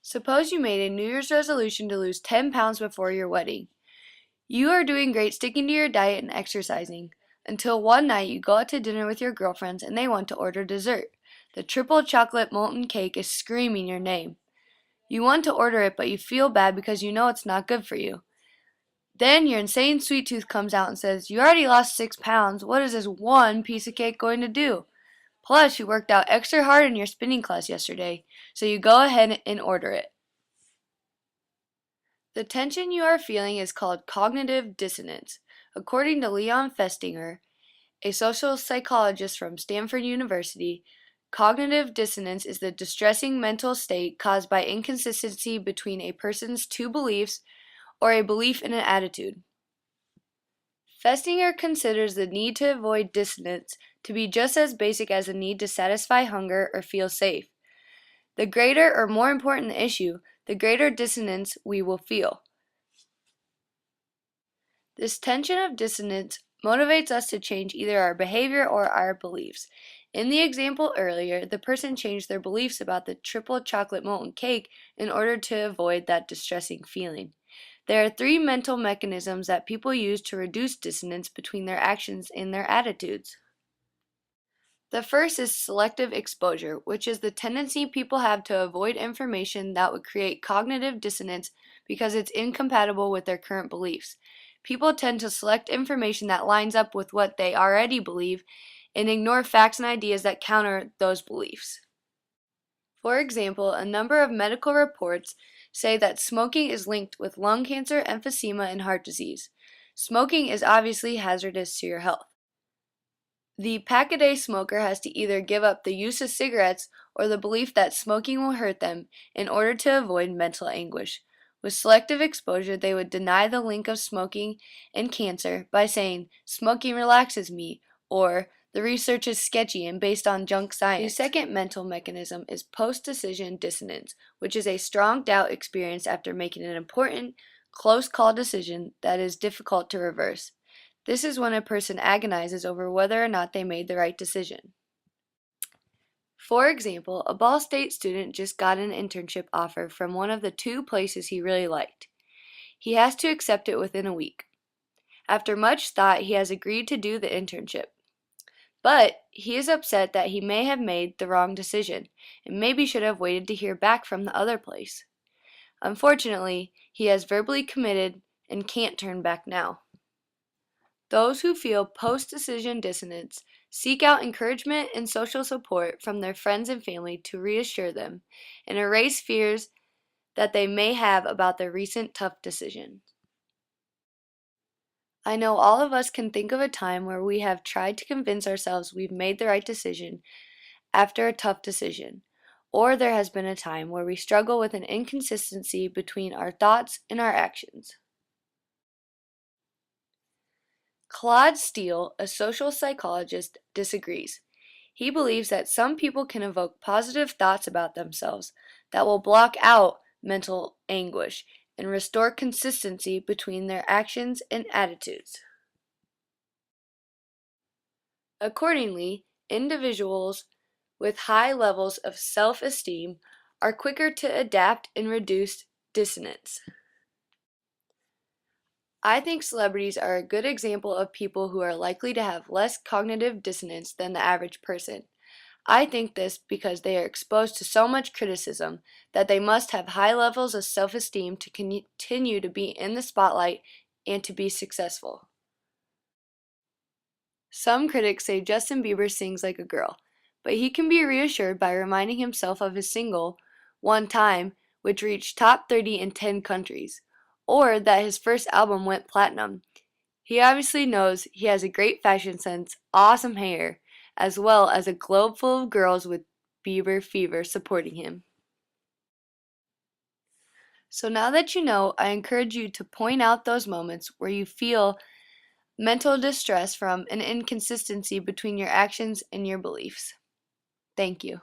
Suppose you made a New Year's resolution to lose 10 pounds before your wedding. You are doing great sticking to your diet and exercising, until one night you go out to dinner with your girlfriends and they want to order dessert. The triple chocolate molten cake is screaming your name. You want to order it, but you feel bad because you know it's not good for you. Then your insane sweet tooth comes out and says, "You already lost 6 pounds. What is this one piece of cake going to do? Plus, you worked out extra hard in your spinning class yesterday, so you go ahead and order it." The tension you are feeling is called cognitive dissonance. According to Festinger, a social psychologist from Stanford University, cognitive dissonance is the distressing mental state caused by inconsistency between a person's two beliefs or a belief in an attitude. Festinger considers the need to avoid dissonance to be just as basic as the need to satisfy hunger or feel safe. The greater or more important the issue, the greater dissonance we will feel. This tension of dissonance motivates us to change either our behavior or our beliefs. In the example earlier, the person changed their beliefs about the triple chocolate molten cake in order to avoid that distressing feeling. There are three mental mechanisms that people use to reduce dissonance between their actions and their attitudes. The first is selective exposure, which is the tendency people have to avoid information that would create cognitive dissonance because it's incompatible with their current beliefs. People tend to select information that lines up with what they already believe and ignore facts and ideas that counter those beliefs. For example, a number of medical reports say that smoking is linked with lung cancer, emphysema, and heart disease. Smoking is obviously hazardous to your health. The pack-a-day smoker has to either give up the use of cigarettes or the belief that smoking will hurt them in order to avoid mental anguish. With selective exposure, they would deny the link of smoking and cancer by saying, "Smoking relaxes me," or "The research is sketchy and based on junk science." The second mental mechanism is post-decision dissonance, which is a strong doubt experience after making an important, close call decision that is difficult to reverse. This is when a person agonizes over whether or not they made the right decision. For example, a Ball State student just got an internship offer from one of the two places he really liked. He has to accept it within a week. After much thought, he has agreed to do the internship. But he is upset that he may have made the wrong decision and maybe should have waited to hear back from the other place. Unfortunately, he has verbally committed and can't turn back now. Those who feel post-decision dissonance seek out encouragement and social support from their friends and family to reassure them and erase fears that they may have about their recent tough decision. I know all of us can think of a time where we have tried to convince ourselves we've made the right decision after a tough decision, or there has been a time where we struggle with an inconsistency between our thoughts and our actions. Claude Steele, a social psychologist, disagrees. He believes that some people can evoke positive thoughts about themselves that will block out mental anguish and restore consistency between their actions and attitudes. Accordingly, individuals with high levels of self-esteem are quicker to adapt and reduce dissonance. I think celebrities are a good example of people who are likely to have less cognitive dissonance than the average person. I think this because they are exposed to so much criticism that they must have high levels of self-esteem to continue to be in the spotlight and to be successful. Some critics say Justin Bieber sings like a girl, but he can be reassured by reminding himself of his single, "One Time," which reached top 30 in 10 countries, or that his first album went platinum. He obviously knows he has a great fashion sense, awesome hair, as well as a globe full of girls with Bieber fever supporting him. So now that you know, I encourage you to point out those moments where you feel mental distress from an inconsistency between your actions and your beliefs. Thank you.